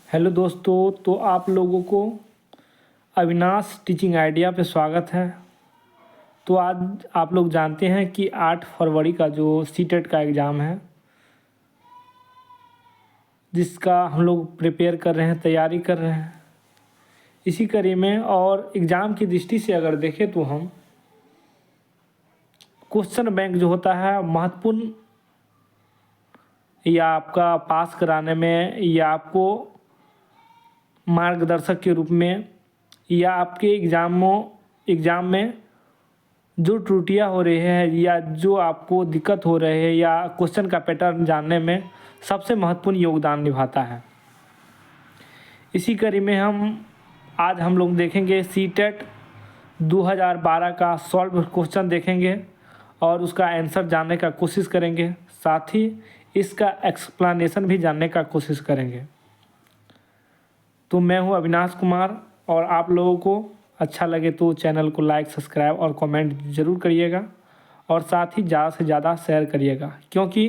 Hello दोस्तों, तो आप लोगों को अविनाश टीचिंग आइडिया पे स्वागत है। तो आज आप लोग जानते हैं कि 8 फरवरी का जो सीटेट का एग्ज़ाम है, जिसका हम लोग प्रिपेयर कर रहे हैं, तैयारी कर रहे हैं। इसी कड़ी में और एग्ज़ाम की दृष्टि से अगर देखें तो हम क्वेश्चन बैंक जो होता है महत्वपूर्ण, या आपका पास कराने में, या आपको मार्गदर्शक के रूप में, या आपके एग्ज़ाम में जो त्रुटियां हो रही है या जो आपको दिक्कत हो रही है या क्वेश्चन का पैटर्न जानने में सबसे महत्वपूर्ण योगदान निभाता है। इसी कड़ी में आज हम लोग देखेंगे सीटेट 2012 का सॉल्व क्वेश्चन देखेंगे और उसका आंसर जानने का कोशिश करेंगे, साथ ही इसका एक्सप्लेनेशन भी जानने का कोशिश करेंगे। तो मैं हूं अविनाश कुमार, और आप लोगों को अच्छा लगे तो चैनल को लाइक, सब्सक्राइब और कमेंट ज़रूर करिएगा, और साथ ही ज़्यादा से ज़्यादा शेयर करिएगा, क्योंकि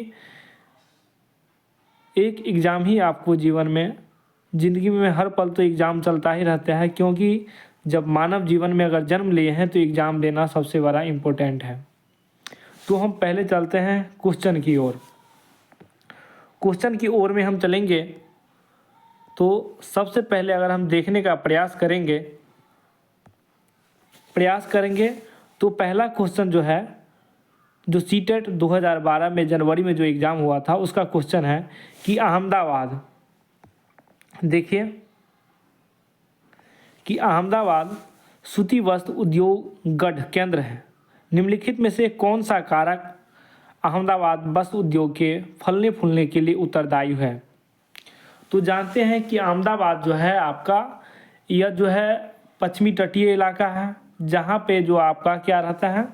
एक एग्ज़ाम ही आपको जीवन में, ज़िंदगी में हर पल तो एग्ज़ाम चलता ही रहता है, क्योंकि जब मानव जीवन में अगर जन्म लिए हैं तो एग्ज़ाम देना सबसे बड़ा इम्पोर्टेंट है। तो हम पहले चलते हैं क्वेश्चन की ओर। क्वेश्चन की ओर में हम चलेंगे तो सबसे पहले अगर हम देखने का प्रयास करेंगे तो पहला क्वेश्चन जो है, जो सीटेट 2012 में जनवरी में जो एग्ज़ाम हुआ था, उसका क्वेश्चन है कि अहमदाबाद, देखिए कि अहमदाबाद सूती वस्त्र उद्योग गढ़ केंद्र है। निम्नलिखित में से कौन सा कारक अहमदाबाद वस्त्र उद्योग के फलने फूलने के लिए उत्तरदायी है? तो जानते हैं कि अहमदाबाद जो है आपका, यह जो है पश्चिमी तटीय इलाका है, जहाँ पे जो आपका क्या रहता है,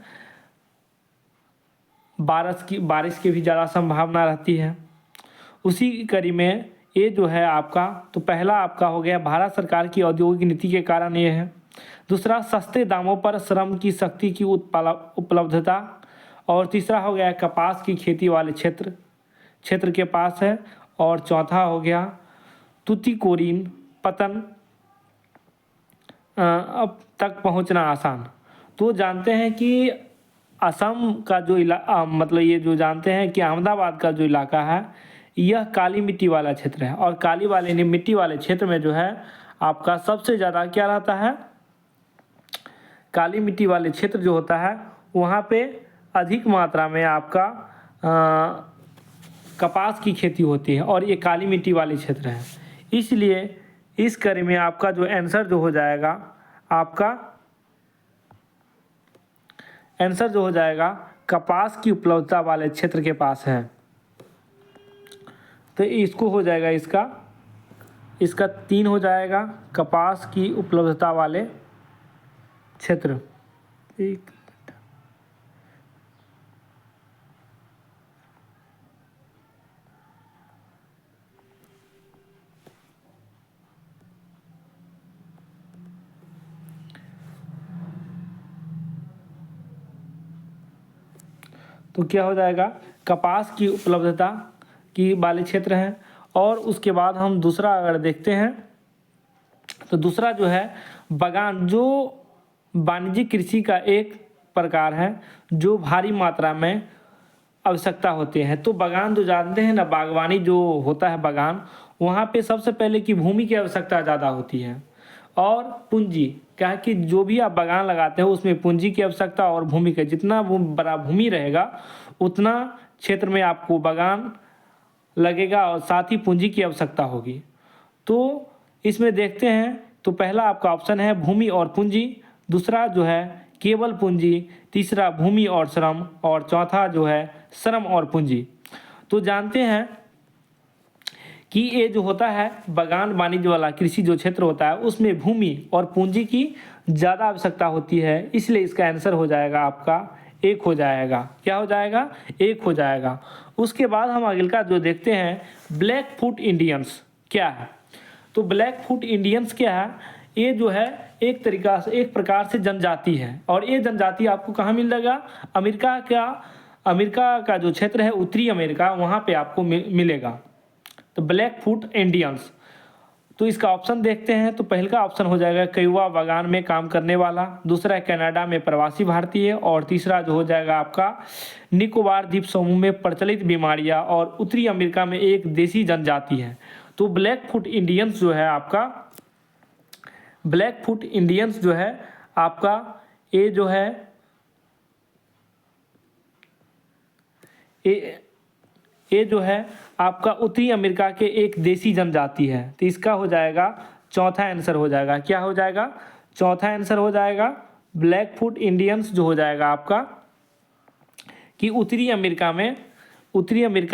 बारिश की भी ज़्यादा संभावना रहती है। उसी कड़ी में ये जो है आपका, तो पहला आपका हो गया भारत सरकार की औद्योगिक नीति के कारण ये है। दूसरा, सस्ते दामों पर श्रम की शक्ति की उपलब्धता, और तीसरा हो गया कपास की खेती वाले क्षेत्र के पास है, और चौथा हो गया तुतिकोरिन पतन अब तक पहुंचना आसान। तो जानते हैं कि असम का जो मतलब ये जो जानते हैं कि अहमदाबाद का जो इलाका है, यह काली मिट्टी वाला क्षेत्र है, और मिट्टी वाले क्षेत्र में जो है आपका सबसे ज़्यादा क्या रहता है, काली मिट्टी वाले क्षेत्र जो होता है वहाँ पे अधिक मात्रा में आपका कपास की खेती होती है, और ये काली मिट्टी वाले क्षेत्र है। इसलिए इस कड़ी में आपका जो आंसर जो हो जाएगा, आपका आंसर जो हो जाएगा कपास की उपलब्धता वाले क्षेत्र के पास है। तो इसको हो जाएगा, इसका 3 हो जाएगा, कपास की उपलब्धता वाले क्षेत्र। एक तो क्या हो जाएगा, कपास की उपलब्धता की वाले क्षेत्र हैं। और उसके बाद हम दूसरा अगर देखते हैं तो दूसरा जो है बागान, जो वाणिज्यिक कृषि का एक प्रकार है जो भारी मात्रा में आवश्यकता होती है। तो बागान जो जानते हैं ना, बागवानी जो होता है बागान, वहाँ पे सबसे पहले की भूमि की आवश्यकता ज़्यादा होती है, और पूंजी, क्या है कि जो भी आप बागान लगाते हो उसमें पूंजी की आवश्यकता और भूमि का, जितना बड़ा भूमि रहेगा उतना क्षेत्र में आपको बागान लगेगा, और साथ ही पूंजी की आवश्यकता होगी। तो इसमें देखते हैं तो पहला आपका ऑप्शन है भूमि और पूंजी, दूसरा जो है केवल पूंजी, तीसरा भूमि और श्रम, और चौथा जो है श्रम और पूंजी। तो जानते हैं कि ये जो होता है बागान वाणिज्य वाला कृषि जो क्षेत्र होता है, उसमें भूमि और पूंजी की ज़्यादा आवश्यकता होती है, इसलिए इसका आंसर हो जाएगा आपका 1 हो जाएगा। क्या हो जाएगा? 1 हो जाएगा। उसके बाद हम अगले का जो देखते हैं ब्लैक फुट इंडियंस क्या है। तो ब्लैक फुट इंडियंस क्या है, ये जो है एक प्रकार से जनजाति है, और ये जनजाति आपको कहाँ मिल जाएगा, अमेरिका का जो क्षेत्र है उत्तरी अमेरिका, वहाँ पे आपको मिलेगा। तो ब्लैक फुट इंडियंस, तो इसका ऑप्शन देखते हैं। तो पहला ऑप्शन हो जाएगा कयुआ बागान में काम करने वाला, दूसरा है कनाडा में प्रवासी भारतीय, और तीसरा जो हो जाएगा आपका निकोबार द्वीप समूह में प्रचलित बीमारियां, और उत्तरी अमेरिका में एक देसी जनजाति है। तो ब्लैकफुट इंडियंस जो है आपका, ब्लैकफुट इंडियंस जो है आपका, ये जो है ये जो है आपका उत्तरी अमेरिका के एक देसी जनजाति है। तो इसका हो जाएगा चौथा आंसर हो जाएगा, क्या हो जाएगा, चौथा आंसर हो जाएगा ब्लैकफुट इंडियंस जो हो जाएगा आपका कि उत्तरी अमेरिका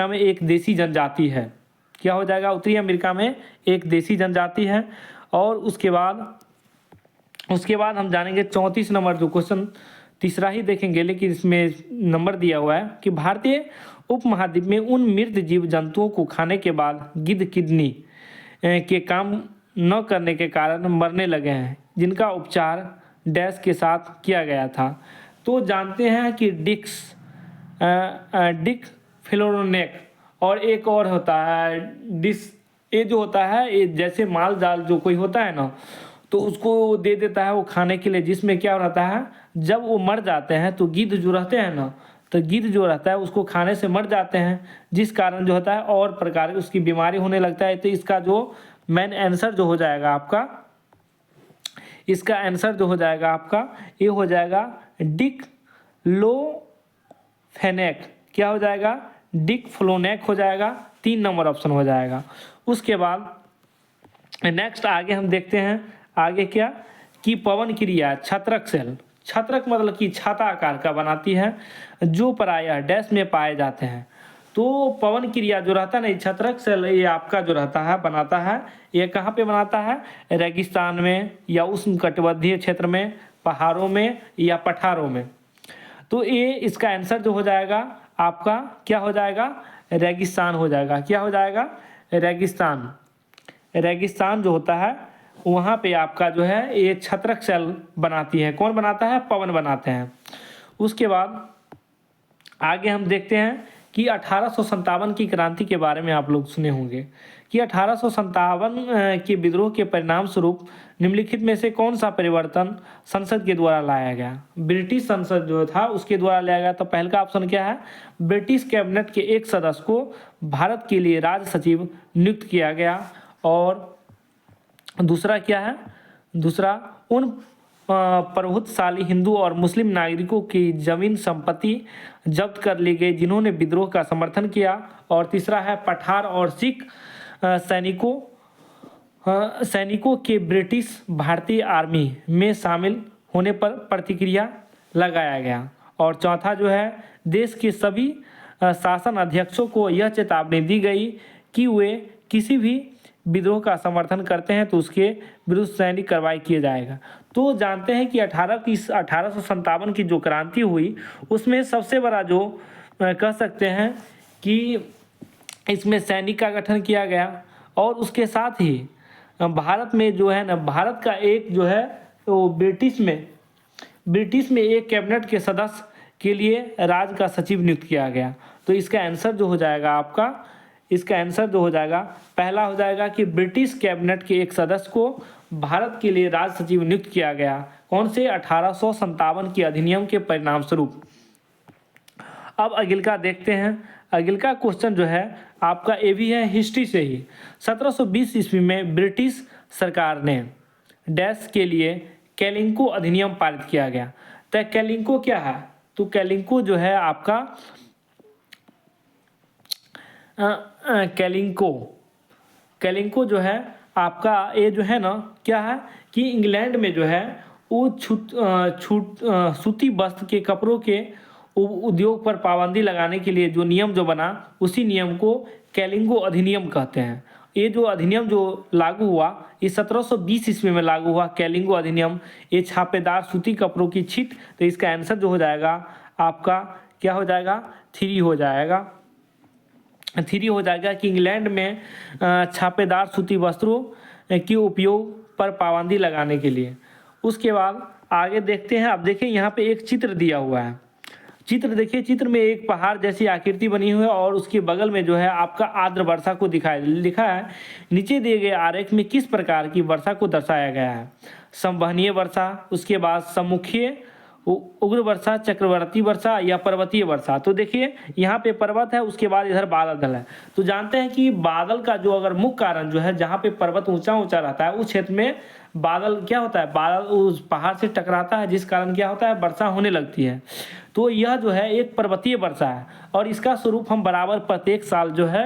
में एक देसी जनजाति है। क्या हो जाएगा, उत्तरी अमेरिका में एक देसी जनजाति है। और उसके बाद हम जानेंगे 34 नंबर जो क्वेश्चन, तीसरा ही देखेंगे लेकिन इसमें नंबर दिया हुआ है कि भारतीय उपमहाद्वीप में उन मृत जीव जंतुओं को खाने के बाद गिद्ध किडनी के काम न करने के कारण मरने लगे हैं, जिनका उपचार डैश के साथ किया गया था। तो जानते हैं कि डिक्लोफेनाक और एक और होता है ये जो होता है, ये जैसे माल जाल जो कोई होता है ना, तो उसको दे देता है वो खाने के लिए, जिसमें क्या रहता है, जब वो मर जाते हैं तो गिद्ध जो रहते हैं ना, तो गिद्ध जो रहता है उसको खाने से मर जाते हैं, जिस कारण जो होता है और प्रकार उसकी बीमारी होने लगता है। तो इसका जो मेन आंसर जो हो जाएगा आपका, इसका आंसर जो हो जाएगा आपका, ये हो जाएगा डिक्लोफेनाक। क्या हो जाएगा, डिक्लोफेनाक हो जाएगा, 3 नंबर ऑप्शन हो जाएगा। उसके बाद नेक्स्ट आगे हम देखते हैं, आगे क्या कि पवन क्रिया छत्रक सेल, छत्रक मतलब कि छाता आकार का बनाती है, जो प्रायः डैश में पाए जाते हैं। तो पवन क्रिया जो रहता है ना, छत्रक सेल ये आपका जो रहता है बनाता है, ये कहाँ पे बनाता है, रेगिस्तान में या उष्णकटिबंधीय क्षेत्र में, पहाड़ों में या पठारों में। तो ये इसका आंसर जो हो जाएगा आपका क्या हो जाएगा, रेगिस्तान हो जाएगा। क्या हो जाएगा, रेगिस्तान। रेगिस्तान जो होता है वहाँ पे आपका जो है ये छत्रक सेल बनाती है। कौन बनाता है, पवन बनाते हैं। उसके बाद आगे हम देखते हैं कि 1857 की क्रांति के बारे में आप लोग सुने होंगे कि 1857 के विद्रोह के परिणाम स्वरूप निम्नलिखित में से कौन सा परिवर्तन संसद के द्वारा लाया गया। ब्रिटिश संसद जो था उसके द्वारा लाया गया। तो पहला ऑप्शन क्या है, ब्रिटिश कैबिनेट के एक सदस्य को भारत के लिए राज्य सचिव नियुक्त किया गया। और दूसरा क्या है, दूसरा उन प्रभुत्वशाली हिंदू और मुस्लिम नागरिकों की जमीन संपत्ति जब्त कर ली गई जिन्होंने विद्रोह का समर्थन किया। और तीसरा है पठार और सिख सैनिकों के ब्रिटिश भारतीय आर्मी में शामिल होने पर प्रतिक्रिया लगाया गया। और चौथा जो है देश के सभी शासन अध्यक्षों को यह चेतावनी दी गई कि वे किसी भी विद्रोह का समर्थन करते हैं तो उसके विरुद्ध सैनिक कार्रवाई किया जाएगा। तो जानते हैं कि 1857 की जो क्रांति हुई उसमें सबसे बड़ा जो कह सकते हैं कि इसमें सैनिक का गठन किया गया। और उसके साथ ही भारत में जो है ना, भारत का एक जो है तो ब्रिटिश में एक कैबिनेट के सदस्य के लिए राज्य का सचिव नियुक्त किया गया। तो इसका आंसर जो हो जाएगा आपका, इसका आंसर जो हो जाएगा पहला हो जाएगा कि ब्रिटिश कैबिनेट के एक सदस्य को भारत के लिए राज्य सचिव नियुक्त किया गया। कौन से, 1857 के अधिनियम के परिणाम स्वरूप। अब अगिलका देखते हैं। अगिलका क्वेश्चन जो है आपका ये भी है हिस्ट्री से ही। 1720 ईस्वी में ब्रिटिश सरकार ने डैश के लिए कैलिंको अधिनियम पारित किया गया। तो कैलिंको क्या है, तो कैलिंको जो है आपका कैलिंको जो है आपका ये जो है ना क्या है कि इंग्लैंड में जो है वो सूती वस्त्र के कपड़ों के उद्योग पर पाबंदी लगाने के लिए जो नियम जो बना उसी नियम को कैलिंको अधिनियम कहते हैं। ये जो अधिनियम जो लागू हुआ ये 1720 ईस्वी में लागू हुआ कैलिंको अधिनियम। ये छापेदार सूती कपड़ों की छीट। तो इसका आंसर जो हो जाएगा आपका क्या हो जाएगा, 3 हो जाएगा। 3 हो जाएगा कि इंग्लैंड में छापेदार सूती वस्त्रों के उपयोग पर पाबंदी लगाने के लिए। उसके बाद आगे देखते हैं। अब देखिए यहाँ पे एक चित्र दिया हुआ है। चित्र देखिए, चित्र में एक पहाड़ जैसी आकृति बनी हुई है और उसके बगल में जो है आपका आर्द्र वर्षा को लिखा है। नीचे दिए गए आरेख में किस प्रकार की वर्षा को दर्शाया गया है? संवहनीय वर्षा, उसके बाद सम्मुखीय, उग्र वर्षा, चक्रवर्ती वर्षा या पर्वतीय वर्षा। तो देखिए यहाँ पे पर्वत है, उसके बाद इधर बादल है। तो जानते हैं कि बादल का जो अगर मुख्य कारण जो है, जहाँ पे पर्वत ऊंचा ऊंचा रहता है उस क्षेत्र में बादल क्या होता है, बादल उस पहाड़ से टकराता है, जिस कारण क्या होता है, वर्षा होने लगती है। तो यह जो है एक पर्वतीय वर्षा है और इसका स्वरूप हम बराबर प्रत्येक साल जो है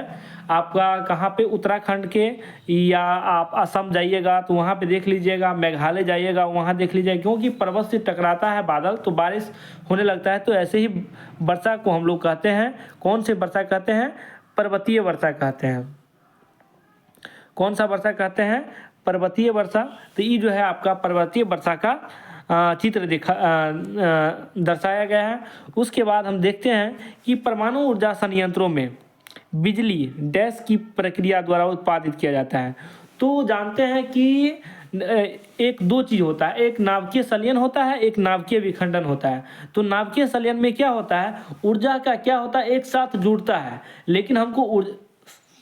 आपका कहाँ पे, उत्तराखंड के, या आप असम जाइएगा तो वहाँ पे देख लीजिएगा, मेघालय जाइएगा वहाँ देख लीजिएगा, क्योंकि पर्वत से टकराता है बादल तो बारिश होने लगता है। तो ऐसे ही वर्षा को हम लोग कहते हैं, कौन से वर्षा कहते हैं? पर्वतीय वर्षा कहते हैं। कौन सा वर्षा कहते हैं? पर्वतीय वर्षा। तो ये जो है आपका पर्वतीय वर्षा का चित्र दर्शाया गया है। उसके बाद हम देखते हैं कि परमाणु ऊर्जा संयंत्रों में बिजली डैश की प्रक्रिया द्वारा उत्पादित किया जाता है। तो जानते हैं कि एक दो चीज़ होता है, एक नाभिकीय संलयन होता है, एक नाभिकीय विखंडन होता है। तो नाभिकीय संलयन में क्या होता है, ऊर्जा का क्या होता है, एक साथ जुड़ता है, लेकिन हमको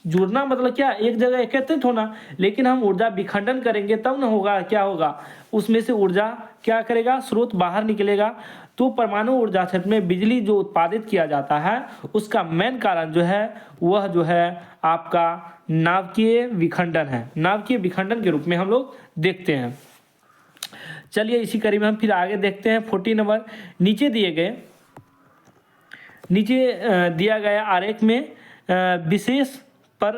जुड़ना मतलब क्या, एक जगह एकत्रित होना, लेकिन हम ऊर्जा विखंडन करेंगे तब ना होगा, क्या होगा, उसमें से ऊर्जा क्या करेगा, स्रोत बाहर निकलेगा। तो परमाणु ऊर्जा क्षेत्र में बिजली जो उत्पादित किया जाता है उसका मेन कारण जो है वह जो है आपका नाभिकीय विखंडन है। नाभिकीय विखंडन के रूप में हम लोग देखते हैं। चलिए इसी कड़ी में हम फिर आगे देखते हैं 40 नंबर। नीचे दिया गया आरेख में विशेष पर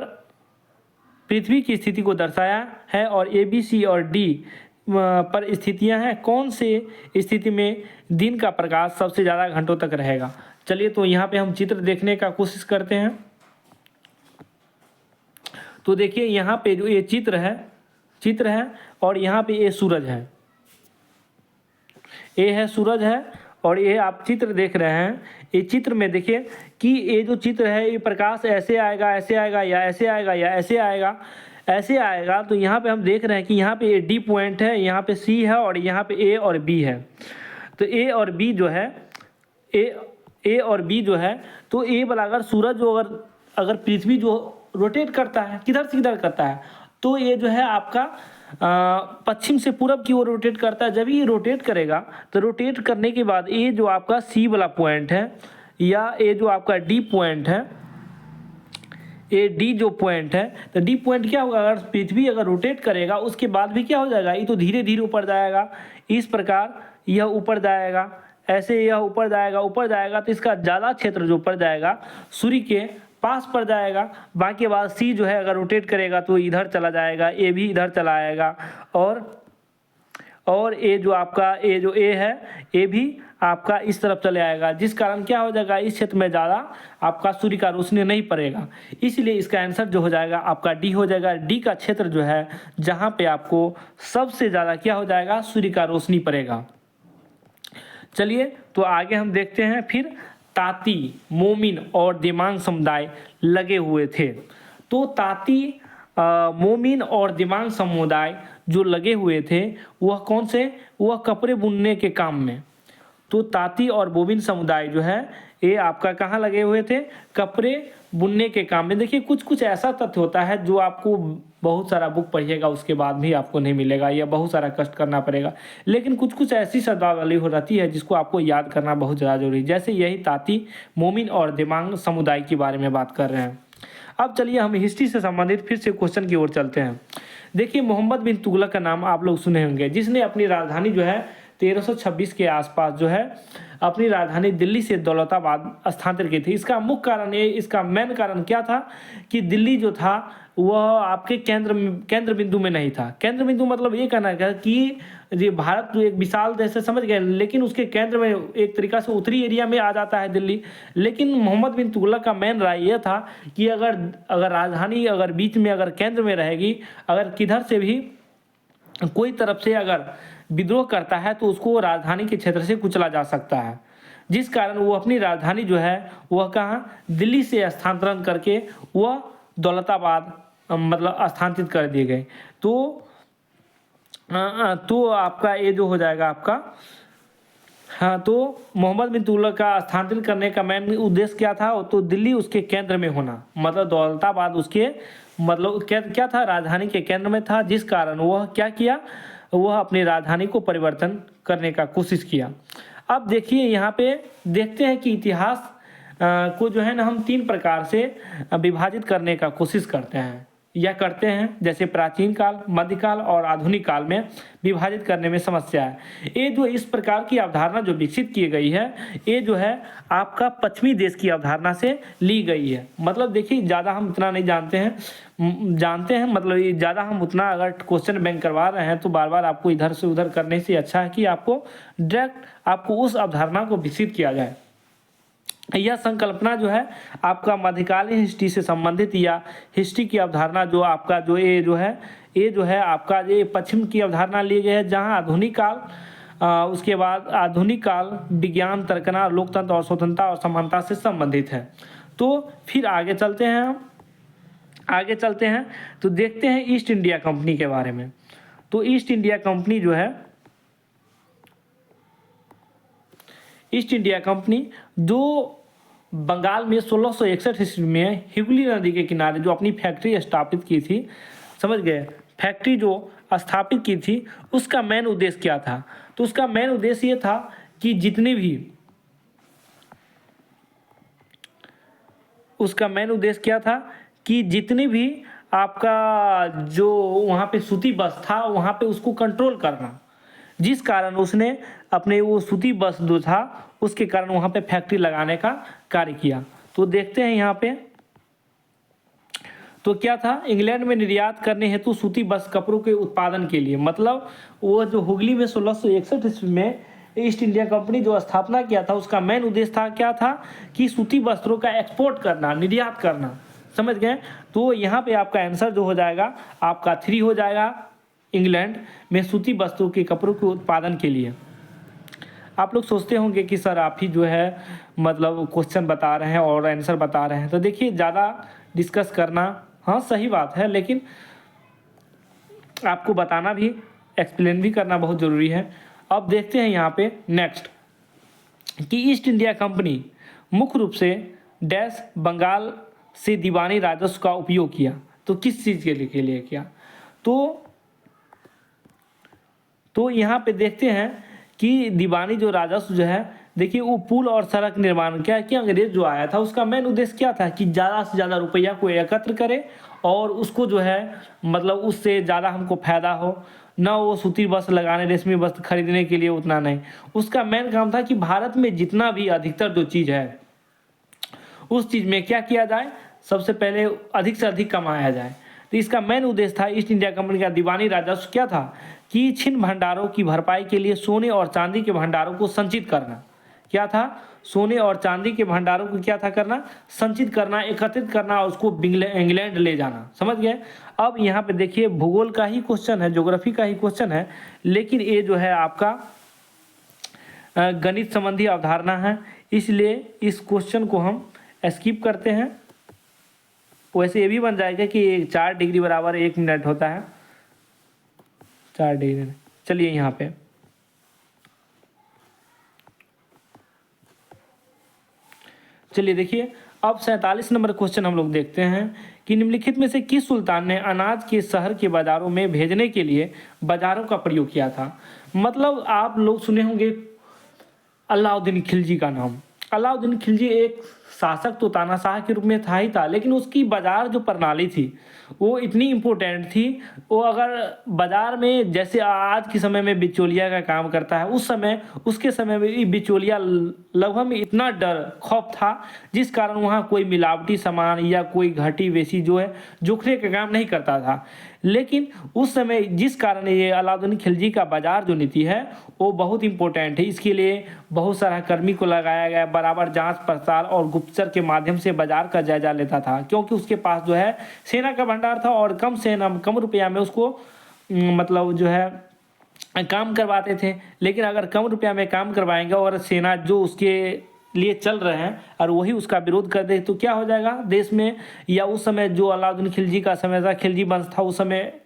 पृथ्वी की स्थिति को दर्शाया है और ए बी सी और डी पर स्थितियां हैं। कौन से स्थिति में दिन का प्रकाश सबसे ज़्यादा घंटों तक रहेगा? चलिए तो यहाँ पे हम चित्र देखने का कोशिश करते हैं। तो देखिए यहाँ पे जो ये चित्र है और यहाँ पे ये सूरज है, ये है सूरज है और ये आप चित्र देख रहे हैं। ये चित्र में देखिए कि ये जो चित्र है ये प्रकाश ऐसे आएगा, ऐसे आएगा, या ऐसे आएगा, या ऐसे आएगा, ऐसे आएगा। तो यहाँ पे हम देख रहे हैं कि यहाँ पे ए डी पॉइंट है, यहाँ पे सी है और यहाँ पे ए और बी है। तो ए और बी जो है, ए और बी जो है, तो ए वाला अगर सूरज जो अगर पृथ्वी जो रोटेट करता है, किधर से किधर करता है, तो ये जो है आपका पश्चिम से पूरब की ओर रोटेट करता है। जब ये रोटेट करेगा तो रोटेट करने के बाद ये जो आपका सी वाला पॉइंट है या ये जो आपका डी पॉइंट है, ये डी जो पॉइंट है, तो डी पॉइंट क्या होगा, अगर पृथ्वी अगर रोटेट करेगा उसके बाद भी क्या हो जाएगा, ये तो धीरे धीरे ऊपर जाएगा। इस प्रकार यह ऊपर जाएगा, ऐसे यह ऊपर जाएगा तो इसका ज़्यादा क्षेत्र जो ऊपर जाएगा सूर्य के पास पड़ जाएगा। बाकी बात सी जो है अगर रोटेट करेगा तो इधर चला जाएगा, ए भी इधर चला आएगा और ए जो आपका ए जो ए है, ए भी आपका इस तरफ चले आएगा, जिस कारण क्या हो जाएगा, इस क्षेत्र में ज़्यादा आपका सूर्य का रोशनी नहीं पड़ेगा। इसलिए इसका आंसर जो हो जाएगा आपका डी हो जाएगा। डी का क्षेत्र जो है जहाँ पे आपको सबसे ज़्यादा क्या हो जाएगा, सूर्य का रोशनी पड़ेगा। चलिए तो आगे हम देखते हैं फिर ताती, मोमिन और दिमांग समुदाय लगे हुए थे। तो ताती, मोमिन और दिमांग समुदाय जो लगे हुए थे वह कौन से, वह कपड़े बुनने के काम में। तो ताती और मोमिन समुदाय जो है ये आपका कहाँ लगे हुए थे, कपड़े बुनने के काम में। देखिए कुछ कुछ ऐसा तथ्य होता है जो आपको बहुत सारा बुक पढ़िएगा उसके बाद भी आपको नहीं मिलेगा या बहुत सारा कष्ट करना पड़ेगा, लेकिन कुछ कुछ ऐसी शब्दावली हो रहती है जिसको आपको याद करना बहुत ज़्यादा जरूरी है। जैसे यही ताती, मोमिन और दिमांग समुदाय के बारे में बात कर रहे हैं। अब चलिए हम हिस्ट्री से संबंधित फिर से क्वेश्चन की ओर चलते हैं। देखिए मोहम्मद बिन तुगलक का नाम आप लोग सुने होंगे, जिसने अपनी राजधानी जो है 1326 के आसपास जो है अपनी राजधानी दिल्ली से दौलताबाद स्थानांतरित की थी। इसका मुख्य कारण इसका मेन कारण क्या था कि दिल्ली जो था वह आपके केंद्र बिंदु में नहीं था। केंद्र बिंदु मतलब ये कहना है कि ये भारत जो एक विशाल देश है समझ गए, लेकिन उसके केंद्र में एक तरीका से उत्तरी एरिया में आ जाता है दिल्ली। लेकिन मोहम्मद बिन तुगलक का मेन राय यह था कि अगर राजधानी अगर बीच में अगर केंद्र में रहेगी, अगर किधर से भी कोई तरफ से अगर विद्रोह करता है तो उसको राजधानी के क्षेत्र से कुचला जा सकता है, जिस कारण वो अपनी राजधानी जो है वह कहाँ, दिल्ली से स्थानांतरण करके वह दौलताबाद मतलब स्थानांतरित कर दिए गए। तो आपका ये जो हो जाएगा आपका हाँ, तो मोहम्मद बिन तुगलक का स्थानांतरित करने का मेन उद्देश्य क्या था? तो दिल्ली उसके केंद्र में होना, मतलब दौलताबाद उसके मतलब क्या क्या था? राजधानी के केंद्र में था, जिस कारण वह क्या किया? वह अपनी राजधानी को परिवर्तन करने का कोशिश किया। अब देखिए यहाँ पे देखते हैं कि इतिहास को जो है ना हम 3 प्रकार से विभाजित करने का कोशिश करते हैं या करते हैं, जैसे प्राचीन काल, मध्यकाल और आधुनिक काल में विभाजित करने में समस्या है। ये जो इस प्रकार की अवधारणा जो विकसित की गई है, ये जो है आपका पश्चिमी देश की अवधारणा से ली गई है। मतलब देखिए ज़्यादा हम इतना नहीं जानते हैं मतलब ये ज़्यादा हम उतना अगर क्वेश्चन बैंक करवा रहे हैं तो बार बार आपको इधर से उधर करने से अच्छा है कि आपको डायरेक्ट आपको उस अवधारणा को विकसित किया जाए। यह संकल्पना जो है आपका मध्यकालीन हिस्ट्री से संबंधित या हिस्ट्री की अवधारणा जो आपका जो ये जो है आपका ये पश्चिम की अवधारणा ली गई है, जहाँ आधुनिक काल उसके बाद आधुनिक काल विज्ञान, तर्कना, लोकतंत्र और स्वतंत्रता और समानता से संबंधित है। तो फिर आगे चलते हैं तो देखते हैं ईस्ट इंडिया कंपनी के बारे में। तो ईस्ट इंडिया कंपनी जो है, ईस्ट इंडिया कंपनी जो बंगाल में 1661 ईस्वी में हुगली नदी के किनारे जो अपनी फैक्ट्री स्थापित की थी, समझ गए? फैक्ट्री जो स्थापित की थी उसका मेन उद्देश्य क्या था? तो उसका मेन उद्देश्य ये था कि जितनी भी आपका जो वहाँ पे सूती बस था वहाँ पे उसको कंट्रोल करना, जिस कारण उसने अपने वो सूती बस जो था उसके कारण वहाँ पे फैक्ट्री लगाने का कार्य किया। तो देखते हैं यहाँ पे तो क्या था? इंग्लैंड में निर्यात करने हेतु सूती बस कपड़ों के उत्पादन के लिए, मतलब वो जो हुगली में 1661 ईस्वी में ईस्ट इंडिया कंपनी जो स्थापना किया था उसका मेन उद्देश्य था क्या था? कि सूती वस्त्रों का एक्सपोर्ट करना, निर्यात करना, समझ गए? तो यहाँ पे आपका आंसर जो हो जाएगा आपका 3 हो जाएगा, इंग्लैंड में सूती वस्त्रों के कपड़ों के उत्पादन के लिए। आप लोग सोचते होंगे कि सर आप ही जो है मतलब क्वेश्चन बता रहे हैं और आंसर बता रहे हैं, तो देखिए ज़्यादा डिस्कस करना हाँ सही बात है, लेकिन आपको बताना भी, एक्सप्लेन भी करना बहुत ज़रूरी है। अब देखते हैं यहाँ पे नेक्स्ट कि ईस्ट इंडिया कंपनी मुख्य रूप से डैश बंगाल से दीवानी राजस्व का उपयोग किया। तो किस चीज़ के लिए किया? तो यहाँ पे देखते हैं कि दीवानी जो राजस्व जो है, देखिए वो पुल और सड़क निर्माण क्या कि अंग्रेज जो आया था उसका मेन उद्देश्य क्या था? कि ज़्यादा से ज़्यादा रुपया को एकत्र करे और उसको जो है मतलब उससे ज़्यादा हमको फायदा हो, ना वो सूती वस्त्र लगाने, रेशमी वस्त्र खरीदने के लिए उतना नहीं। उसका मेन काम था कि भारत में जितना भी अधिकतर जो चीज़ है उस चीज़ में क्या किया जाए? सबसे पहले अधिक से अधिक कमाया जाए। तो इसका मेन उद्देश्य था ईस्ट इंडिया कंपनी का दीवानी राजस्व क्या था? कि छिन्न भंडारों की भरपाई के लिए सोने और चांदी के भंडारों को संचित करना। क्या था? सोने और चांदी के भंडारों को क्या था करना? संचित करना, एकत्रित करना और उसको इंग्लैंड ले जाना, समझ गए? अब यहाँ पे देखिए भूगोल का ही क्वेश्चन है, ज्योग्राफी का ही क्वेश्चन है, लेकिन ये जो है आपका गणित संबंधी अवधारणा है, इसलिए इस क्वेश्चन को हम स्किप करते हैं। वैसे ये भी बन जाएगा कि 4 डिग्री बराबर 1 मिनट होता है, 4 डिग्री। चलिए यहाँ पे चलिए देखिए अब 47 नंबर क्वेश्चन हम लोग देखते हैं कि निम्नलिखित में से किस सुल्तान ने अनाज के शहर के बाजारों में भेजने के लिए बाजारों का प्रयोग किया था? मतलब आप लोग सुने होंगे अलाउद्दीन खिलजी का नाम। अलाउद्दीन खिलजी एक शासक तो तानाशाह के रूप में था ही था, लेकिन उसकी बाजार जो प्रणाली थी वो इतनी इम्पोर्टेंट थी। वो अगर बाज़ार में जैसे आज के समय में बिचौलिया का काम करता है, उस समय उसके समय में बिचौलिया लगभग में इतना डर खौफ था, जिस कारण वहाँ कोई मिलावटी सामान या कोई घटी बेची जो है जोखने का काम नहीं करता था। लेकिन उस समय जिस कारण ये अलाउद्दीन खिलजी का बाजार जो नीति है वो बहुत इंपॉर्टेंट है। इसके लिए बहुत सारा कर्मी को लगाया गया, बराबर जांच पड़ताल और गुप्तचर के माध्यम से बाजार का जायजा लेता था, क्योंकि उसके पास जो है सेना का भंडार था और कम रुपया में उसको मतलब जो है काम करवाते थे। लेकिन अगर कम रुपया में काम करवाएंगे और सेना जो उसके लिए चल रहे हैं और वही उसका विरोध कर दे तो क्या हो जाएगा देश में? या उस समय जो अलाउद्दीन खिलजी का समय था, खिलजी वंश था, उस समय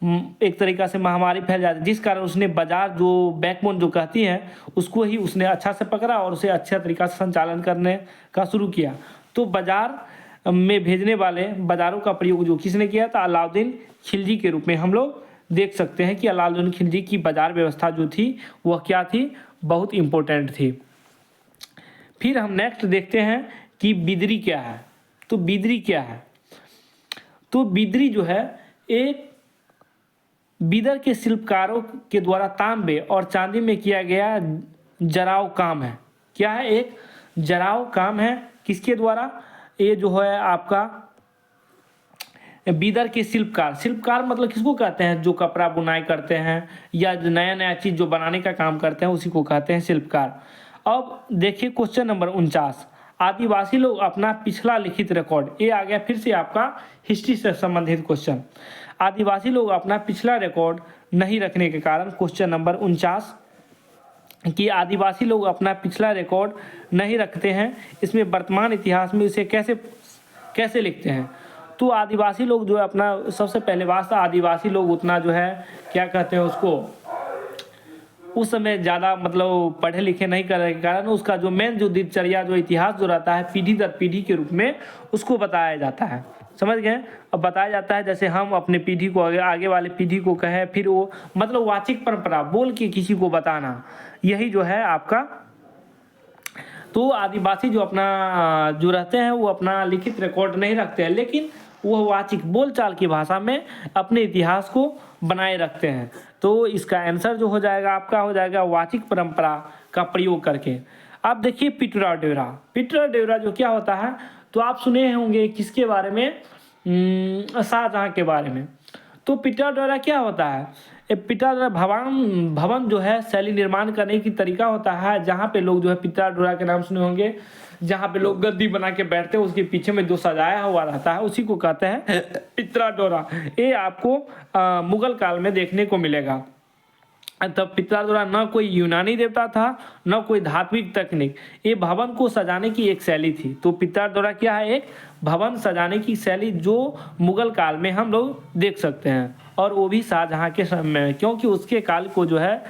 एक तरीक़ा से महामारी फैल जाती है, जिस कारण उसने बाज़ार जो बैकबोन जो कहती हैं उसको ही उसने अच्छा से पकड़ा और उसे अच्छा तरीक़ा से संचालन करने का शुरू किया। तो बाज़ार में भेजने वाले बाज़ारों का प्रयोग जो किसने किया था, अलाउद्दीन खिलजी के रूप में हम लोग देख सकते हैं कि अलाउद्दीन खिलजी की बाज़ार व्यवस्था जो थी वह क्या थी, बहुत इम्पोर्टेंट थी। फिर हम नेक्स्ट देखते हैं कि बिदरी क्या है। तो बिदरी क्या है, तो बिदरी जो है एक बिदर के शिल्पकारों के द्वारा तांबे और चांदी में किया गया जराव काम है। क्या है, एक जराव काम है, किसके द्वारा, ये जो है आपका बिदर के शिल्पकार। शिल्पकार मतलब किसको कहते हैं, जो कपड़ा बुनाई करते हैं या नया नया चीज़ जो बनाने का काम करते हैं उसी को कहते हैं शिल्पकार। अब देखिए क्वेश्चन नंबर 49, आदिवासी लोग अपना पिछला लिखित रिकॉर्ड, ये आ गया फिर से आपका हिस्ट्री से संबंधित क्वेश्चन। आदिवासी लोग अपना पिछला रिकॉर्ड नहीं रखने के कारण, क्वेश्चन नंबर 49 कि आदिवासी लोग अपना पिछला रिकॉर्ड नहीं रखते हैं, इसमें वर्तमान इतिहास में इसे कैसे लिखते हैं। तो आदिवासी लोग जो है अपना, सबसे पहले बात था आदिवासी लोग उतना जो है क्या कहते हैं उसको, उस समय ज़्यादा मतलब पढ़े लिखे नहीं करने के कारण उसका जो मेन जो दिनचर्या जो इतिहास जो रहता है पीढ़ी दर पीढ़ी के रूप में उसको बताया जाता है, समझ गए। अब बताया जाता है जैसे हम अपने पीढ़ी को आगे वाले पीढ़ी को कहें, फिर वो मतलब वाचिक परंपरा बोल के किसी को बताना, यही जो है आपका। तो आदिवासी जो अपना जो रहते हैं वो अपना लिखित रिकॉर्ड नहीं रखते हैं, लेकिन वह वाचिक बोलचाल की भाषा में अपने इतिहास को बनाए रखते हैं। तो इसका आंसर जो हो जाएगा आपका हो जाएगा वाचिक परंपरा का प्रयोग करके। अब देखिए पिटूरा डेरा। पिटूरा डेरा जो क्या होता है, तो आप सुने होंगे किसके बारे में, शाहजहाँ के बारे में। तो पिटूरा डेरा क्या होता है, पिटूरा भवन जो है शैली निर्माण करने की तरीका होता है, जहाँ पे लोग जो है पिटूरा डेरा के नाम सुने होंगे, जहाँ पे लोग गद्दी बना के बैठते हैं, उसके पीछे में जो सजाया हुआ रहता है उसी को कहते हैं पिटूरा डेरा। ये आपको मुगल काल में देखने को मिलेगा। तब पिटूरा डेरा न कोई यूनानी देवता था न कोई धात्विक तकनीक, ये भवन को सजाने की एक शैली थी। तो पिटूरा डेरा क्या है, एक भवन सजाने की शैली जो मुगल काल में हम लोग देख सकते हैं, और वो भी शाहजहाँ के समय में, क्योंकि उसके काल को जो है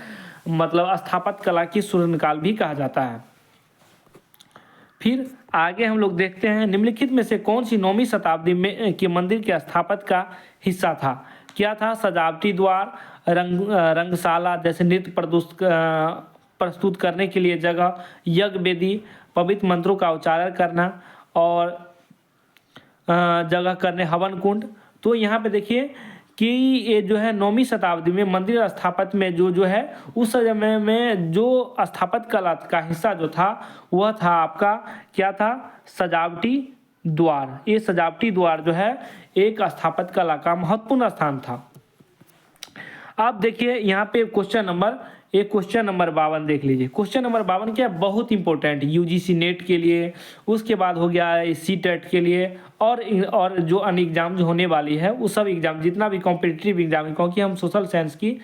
मतलब स्थापत्य कला की स्वर्ण काल भी कहा जाता है। फिर आगे हम लोग देखते हैं निम्नलिखित में से कौन सी 9वीं शताब्दी में के मंदिर के स्थापत्य का हिस्सा था। क्या था, सजावटी द्वार, रंगशाला जैसे नृत्य प्रस्तुत करने के लिए जगह, यज्ञ वेदी, पवित्र मंत्रों का उच्चारण करना और जगह करने, हवन कुंड। तो यहाँ पे देखिए कि ये जो है 9वीं शताब्दी में मंदिर स्थापत्य में जो है उस समय में जो स्थापत्य कला का हिस्सा जो था वह था आपका क्या था, सजावटी द्वार। ये सजावटी द्वार जो है एक स्थापत्य कला का महत्वपूर्ण स्थान था। अब देखिए यहाँ पे क्वेश्चन नंबर 52 देख लीजिए। क्वेश्चन नंबर 52 क्या है, बहुत इंपॉर्टेंट, यूजीसी नेट के लिए, उसके बाद हो गया सीटेट के लिए, और जो अन्य एग्जाम जो होने वाली है वो सब एग्जाम जितना भी कॉम्पिटिटिव एग्जाम है, क्योंकि हम सोशल साइंस की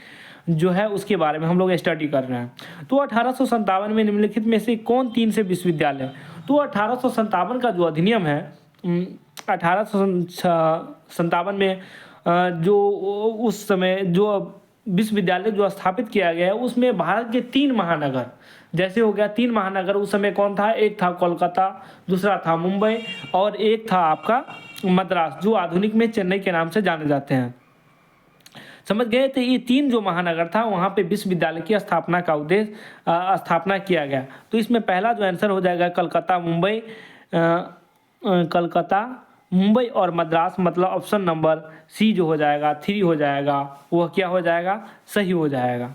जो है उसके बारे में हम लोग स्टडी कर रहे हैं। तो 1857 में निम्नलिखित में से कौन 3 से विश्वविद्यालय। तो 1857 का जो अधिनियम है 1857 में जो उस समय जो विश्वविद्यालय जो स्थापित किया गया है उसमें भारत के 3 महानगर, जैसे हो गया 3 महानगर उस समय कौन था, एक था कोलकाता, दूसरा था मुंबई और एक था आपका मद्रास, जो आधुनिक में चेन्नई के नाम से जाने जाते हैं, समझ गए। तो ये 3 जो महानगर था वहाँ पे विश्वविद्यालय की स्थापना का उद्देश्य स्थापना किया गया। तो इसमें पहला जो आंसर हो जाएगा कलकत्ता, मुंबई और मद्रास, मतलब ऑप्शन नंबर सी जो हो जाएगा 3 हो जाएगा, वह क्या हो जाएगा, सही हो जाएगा।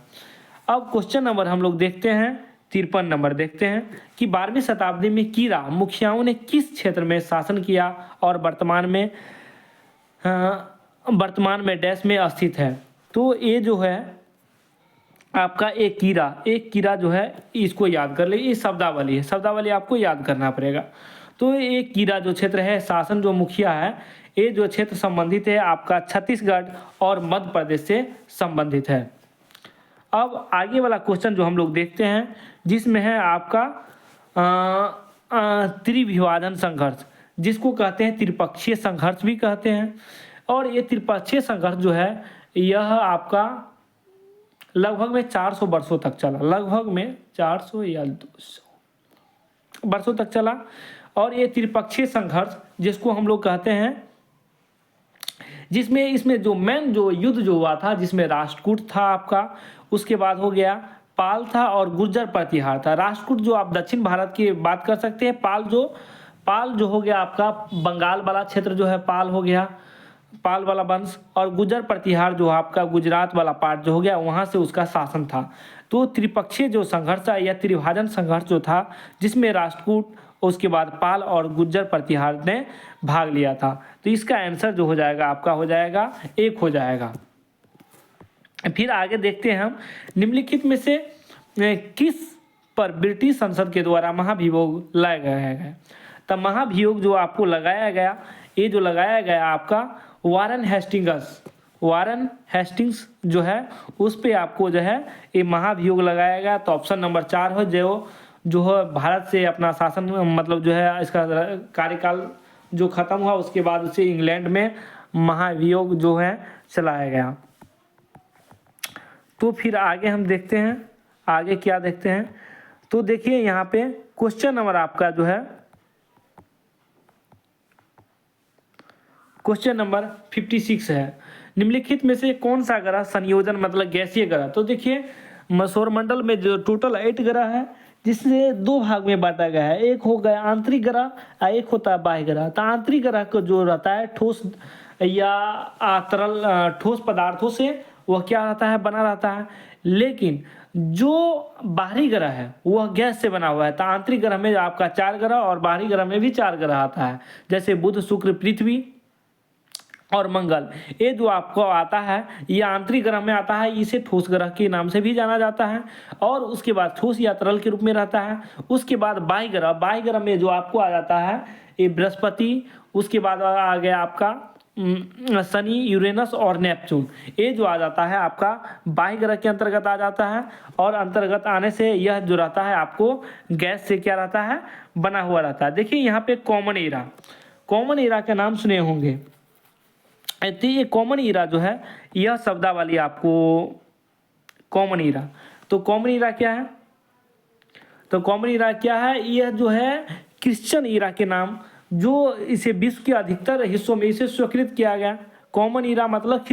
अब क्वेश्चन नंबर हम लोग देखते हैं 53 नंबर देखते हैं कि 12वीं शताब्दी में कीरा मुखियाओं ने किस क्षेत्र में शासन किया और वर्तमान में डैश में स्थित है। तो ये जो है आपका एक कीरा जो है इसको याद कर लीजिए, ये शब्दावली है, शब्दावली आपको याद करना पड़ेगा। तो ये कीरा जो क्षेत्र है, शासन जो मुखिया है, ये जो क्षेत्र संबंधित है आपका छत्तीसगढ़ और मध्य प्रदेश से संबंधित है। अब आगे वाला क्वेश्चन जो हम लोग देखते हैं जिसमें है आपका त्रिविभाजन संघर्ष, जिसको कहते हैं त्रिपक्षीय संघर्ष भी कहते हैं। और ये त्रिपक्षीय संघर्ष जो है यह आपका लगभग में 400 वर्षों तक चला, लगभग में 400 या 200 वर्षों तक चला। और ये त्रिपक्षीय संघर्ष जिसको हम लोग कहते हैं, जिसमें इसमें जो मेन जो युद्ध जो हुआ था, जिसमें राष्ट्रकूट था आपका, उसके बाद हो गया पाल था और गुर्जर प्रतिहार था। राष्ट्रकूट जो आप दक्षिण भारत की बात कर सकते हैं, पाल जो हो गया आपका बंगाल वाला क्षेत्र जो है, पाल हो गया, पाल वाला वंश, और गुर्जर प्रतिहार जो आपका गुजरात वाला पार्ट जो हो गया, वहाँ से उसका शासन था। तो त्रिपक्षीय जो संघर्ष था या त्रिभाजन संघर्ष जो था, जिसमें राष्ट्रकूट, उसके बाद पाल और गुर्जर प्रतिहार ने भाग लिया था। तो इसका आंसर जो हो जाएगा आपका हो जाएगा 1 हो जाएगा। फिर आगे देखते हैं हम, निम्नलिखित में से किस पर ब्रिटिश संसद के द्वारा महाभियोग लगाया गया। तब महाभियोग जो आपको लगाया गया, ये जो लगाया गया आपका वारन हेस्टिंग्स जो है, उस पे आपको जो है ये महाभियोग लगाया गया। तो ऑप्शन नंबर 4 हो, जो है भारत से अपना शासन मतलब जो है इसका कार्यकाल जो खत्म हुआ, उसके बाद उसे इंग्लैंड में महाभियोग जो है चलाया गया। तो फिर आगे हम देखते हैं, आगे क्या देखते हैं। तो देखिए यहाँ पे क्वेश्चन नंबर आपका जो है क्वेश्चन नंबर 56 है, निम्नलिखित में से कौन सा ग्रह संयोजन मतलब गैसीय ग्रह। तो देखिए सौरमंडल में जो टोटल 8 ग्रह है, जिससे 2 भाग में बांटा गया है। एक हो गया आंतरिक ग्रह और एक होता है बाह्य ग्रह। तो आंतरिक ग्रह को जो रहता है ठोस या तरल ठोस पदार्थों से वह क्या रहता है, बना रहता है। लेकिन जो बाहरी ग्रह है वह गैस से बना हुआ है। तो आंतरिक ग्रह में आपका 4 ग्रह और बाहरी ग्रह में भी 4 ग्रह आता है, जैसे बुध, शुक्र, पृथ्वी और मंगल। ये जो आपको आता है ये आंतरिक ग्रह में आता है, इसे ठोस ग्रह के नाम से भी जाना जाता है। और उसके बाद ठोस या तरल के रूप में रहता है। उसके बाद बाह्य ग्रह में जो आपको आ जाता है ये बृहस्पति, उसके बाद आ गया आपका शनि, यूरेनस और नेपच्यून। ये जो आ जाता है आपका बाह्य ग्रह के अंतर्गत आ जाता है। और अंतर्गत आने से यह जो रहता है आपको गैस से क्या रहता है, बना हुआ रहता है। देखिए यहाँ पे कॉमन ईरा का नाम सुने होंगे। तो ये कॉमन ईरा जो है यह शब्दावली आपको कॉमन ईरा। तो कॉमन ईरा क्या है, तो कॉमन ईरा क्या है, यह जो है क्रिश्चियन ईरा के नाम, जो इसे विश्व के अधिकतर हिस्सों में इसे स्वीकृत किया गया। कॉमन ईरा मतलब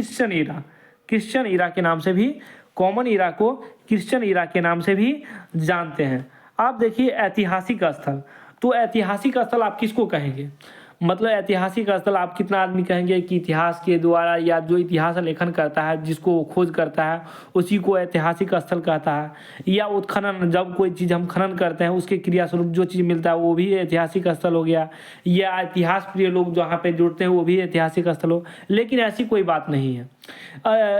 क्रिश्चियन ईरा के नाम से भी, कॉमन ईरा को क्रिश्चियन ईरा के नाम से भी जानते हैं। आप देखिए ऐतिहासिक स्थल, तो ऐतिहासिक स्थल आप किसको कहेंगे, मतलब ऐतिहासिक स्थल आप कितना आदमी कहेंगे कि इतिहास के द्वारा या जो इतिहास लेखन करता है, जिसको खोज करता है, उसी को ऐतिहासिक स्थल कहता है। या उत्खनन, जब कोई चीज़ हम खनन करते हैं उसके क्रियास्वरूप जो चीज़ मिलता है वो भी ऐतिहासिक स्थल हो गया। या इतिहास प्रिय लोग जहाँ पे जुड़ते हैं वो भी ऐतिहासिक स्थल हो। लेकिन ऐसी कोई बात नहीं है।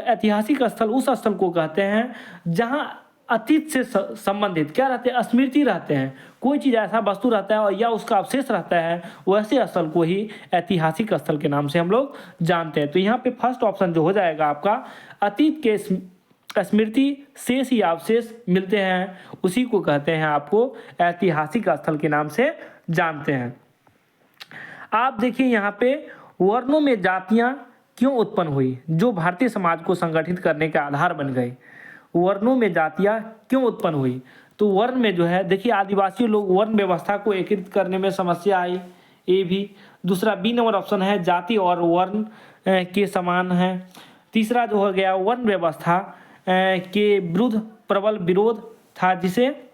ऐतिहासिक स्थल उस स्थल को कहते हैं जहाँ अतीत से संबंधित क्या रहते हैं, स्मृति रहते हैं। कोई चीज़ ऐसा वस्तु रहता है और या उसका अवशेष रहता है, वैसे स्थल को ही ऐतिहासिक स्थल के नाम से हम लोग जानते हैं। तो यहाँ पे फर्स्ट ऑप्शन जो हो जाएगा आपका, अतीत के स्मृति शेष या अवशेष मिलते हैं, उसी को कहते हैं आपको ऐतिहासिक स्थल के नाम से जानते हैं। आप देखिए यहाँ पे वर्णों में जातियाँ क्यों उत्पन्न हुई, जो भारतीय समाज को संगठित करने का आधार बन गई। वर्णों में जातियाँ क्यों उत्पन्न हुई, तो वर्ण में जो है देखिए आदिवासी लोग वर्ण व्यवस्था को एकीकृत करने में समस्या आई, ये भी। दूसरा बी नंबर ऑप्शन है, जाति और वर्ण के समान है। तीसरा जो हो गया वर्ण व्यवस्था के विरुद्ध प्रबल विरोध था, जिसे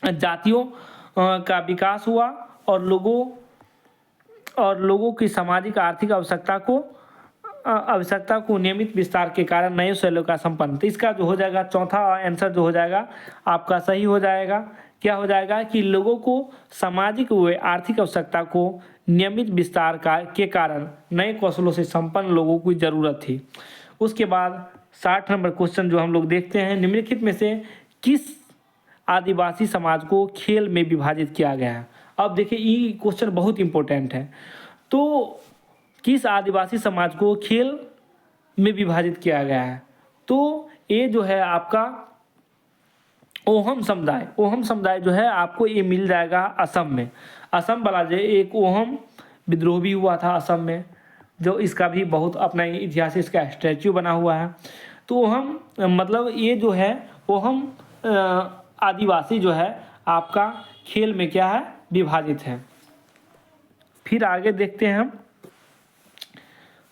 जातियों का विकास हुआ और लोगों की सामाजिक आर्थिक आवश्यकता को नियमित विस्तार के कारण नए शैलियों का संपन्न। तो इसका जो हो जाएगा चौथा आंसर जो हो जाएगा आपका सही हो जाएगा। क्या हो जाएगा कि लोगों को सामाजिक व आर्थिक आवश्यकता को नियमित विस्तार के कारण नए कौशलों से संपन्न लोगों की जरूरत थी। उसके बाद 60 नंबर क्वेश्चन जो हम लोग देखते हैं, निम्नलिखित में से किस आदिवासी समाज को खेल में विभाजित किया गया है। अब देखिए ये क्वेश्चन बहुत इंपॉर्टेंट है। तो किस आदिवासी समाज को खेल में विभाजित किया गया है, तो ये जो है आपका ओहम समुदाय जो है आपको ये मिल जाएगा असम में। असम वाला जो एक ओहम विद्रोह भी हुआ था असम में, जो इसका भी बहुत अपना इतिहास, इसका स्टैचू बना हुआ है। तो हम मतलब ये जो है वो हम आदिवासी जो है आपका खेल में क्या है, विभाजित है। फिर आगे देखते हैं हम।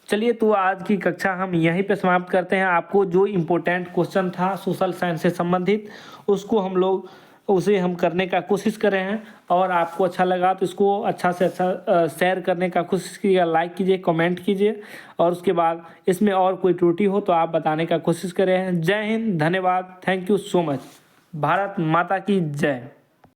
चलिए, तो आज की कक्षा हम यहीं पे समाप्त करते हैं। आपको जो इम्पोर्टेंट क्वेश्चन था सोशल साइंस से संबंधित, उसको हम लोग उसे हम करने का कोशिश कर रहे हैं। और आपको अच्छा लगा तो इसको अच्छा से अच्छा शेयर करने का कोशिश कीजिएगा, लाइक कीजिए, कमेंट कीजिए। और उसके बाद इसमें और कोई त्रुटि हो तो आप बताने का कोशिश कर रहे हैं। जय हिंद, धन्यवाद, thank you so much. Bharat माता की जय।